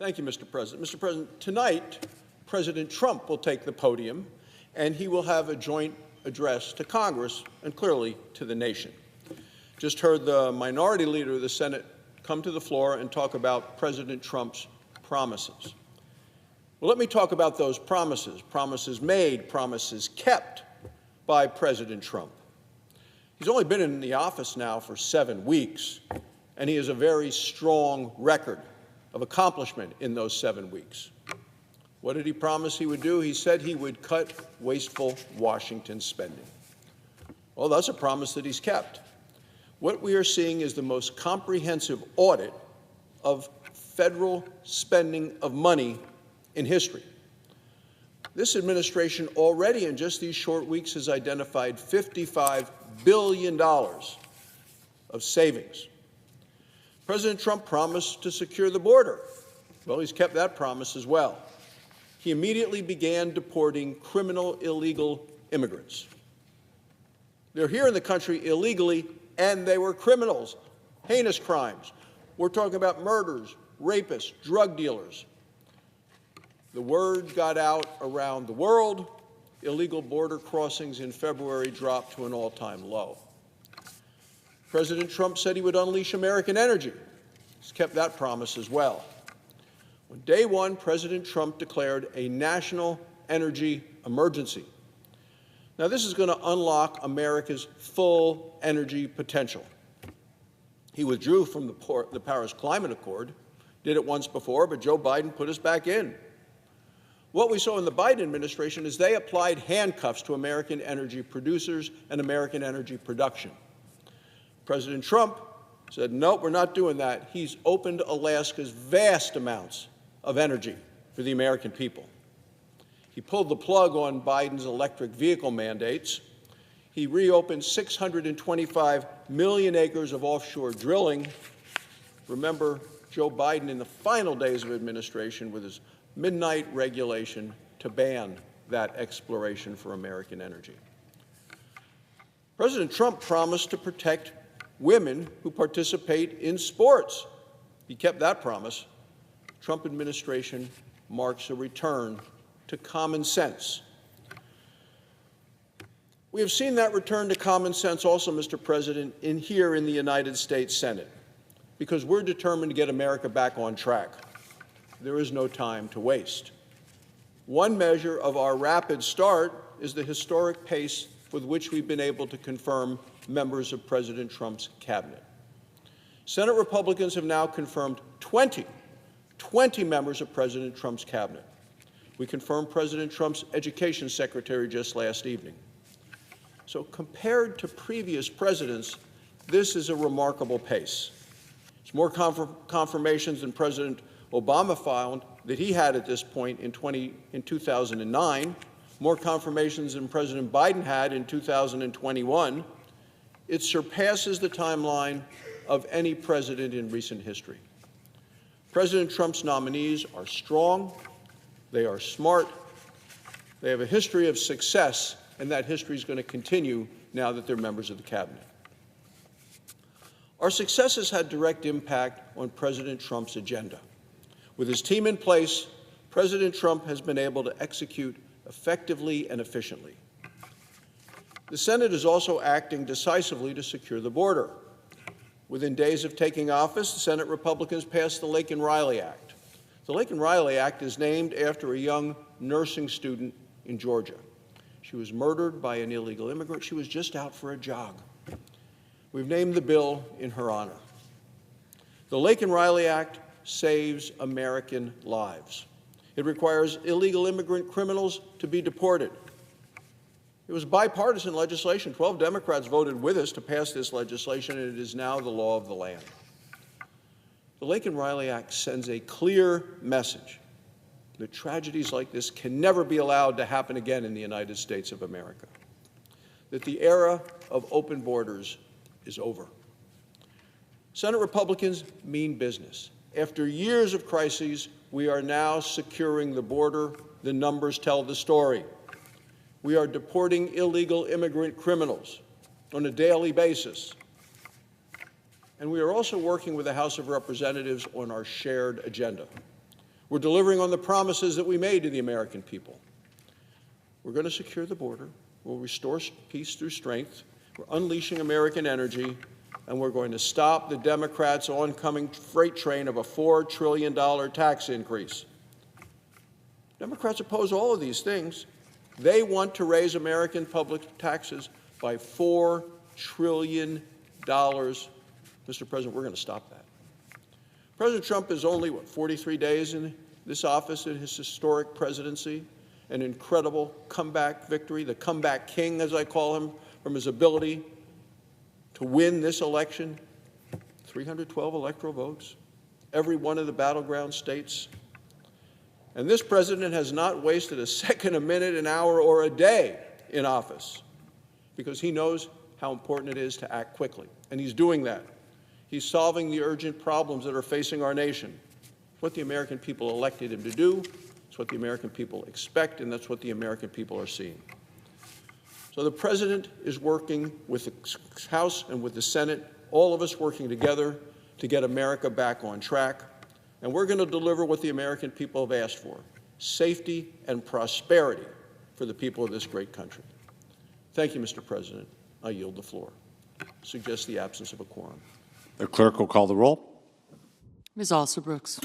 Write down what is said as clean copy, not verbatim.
Thank you, Mr. President. Mr. President, tonight, President Trump will take the podium, and he will have a joint address to Congress and clearly to the nation. Just heard the minority leader of the Senate come to the floor and talk about President Trump's promises. Well, let me talk about those promises, promises made, promises kept by President Trump. He's only been in the office now for 7 weeks, and he has a very strong record of accomplishment in those 7 weeks. What did he promise he would do? He said he would cut wasteful Washington spending. Well, that's a promise that he's kept. What we are seeing is the most comprehensive audit of federal spending of money in history. This administration already in just these short weeks has identified $55 billion of savings. President Trump promised to secure the border. Well, he's kept that promise as well. He immediately began deporting criminal illegal immigrants. They're here in the country illegally, and they were criminals, heinous crimes. We're talking about murders, rapists, drug dealers. The word got out around the world. Illegal border crossings in February dropped to an all-time low. President Trump said he would unleash American energy. He's kept that promise as well. On day one, President Trump declared a national energy emergency. Now, this is going to unlock America's full energy potential. He withdrew from the Paris Climate Accord, did it once before, but Joe Biden put us back in. What we saw in the Biden administration is they applied handcuffs to American energy producers and American energy production. President Trump said, nope, we're not doing that. He's opened Alaska's vast amounts of energy for the American people. He pulled the plug on Biden's electric vehicle mandates. He reopened 625 million acres of offshore drilling. Remember, Joe Biden in the final days of administration with his midnight regulation to ban that exploration for American energy. President Trump promised to protect women who participate in sports. He kept that promise. Trump administration marks a return to common sense. We have seen that return to common sense also, Mr. President, here in the United States Senate, because we're determined to get America back on track. There is no time to waste. One measure of our rapid start is the historic pace with which we've been able to confirm members of President Trump's cabinet. Senate Republicans have now confirmed 20 members of President Trump's cabinet. We confirmed President Trump's education secretary just last evening. So compared to previous presidents, this is a remarkable pace. It's more confirmations than President Obama found that he had at this point in 2009, more confirmations than President Biden had in 2021. It surpasses the timeline of any president in recent history. President Trump's nominees are strong, they are smart, they have a history of success, and that history is going to continue now that they're members of the cabinet. Our successes had direct impact on President Trump's agenda. With his team in place, President Trump has been able to execute effectively and efficiently. The Senate is also acting decisively to secure the border. Within days of taking office, the Senate Republicans passed the Laken-Riley Act. The Laken-Riley Act is named after a young nursing student in Georgia. She was murdered by an illegal immigrant. She was just out for a jog. We've named the bill in her honor. The Laken-Riley Act saves American lives. It requires illegal immigrant criminals to be deported. It was bipartisan legislation. 12 Democrats voted with us to pass this legislation, and it is now the law of the land. The Laken-Riley Act sends a clear message that tragedies like this can never be allowed to happen again in the United States of America, that the era of open borders is over. Senate Republicans mean business. After years of crises, we are now securing the border. The numbers tell the story. We are deporting illegal immigrant criminals on a daily basis. And we are also working with the House of Representatives on our shared agenda. We're delivering on the promises that we made to the American people. We're going to secure the border. We'll restore peace through strength. We're unleashing American energy, and we're going to stop the Democrats' oncoming freight train of a $4 trillion tax increase. Democrats oppose all of these things. They want to raise American public taxes by $4 trillion. Mr. President, we're going to stop that. President Trump is only, 43 days in this office in his historic presidency, an incredible comeback victory, the comeback king, as I call him, from his ability to win this election, 312 electoral votes, every one of the battleground states. And this president has not wasted a second, a minute, an hour, or a day in office because he knows how important it is to act quickly. And he's doing that. He's solving the urgent problems that are facing our nation. It's what the American people elected him to do. It's what the American people expect, and that's what the American people are seeing. So the president is working with the House and with the Senate, all of us working together to get America back on track. And we're going to deliver what the American people have asked for, safety and prosperity for the people of this great country. Thank you, Mr. President. I yield the floor. Suggest the absence of a quorum. The clerk will call the roll. Ms. Alsobrooks.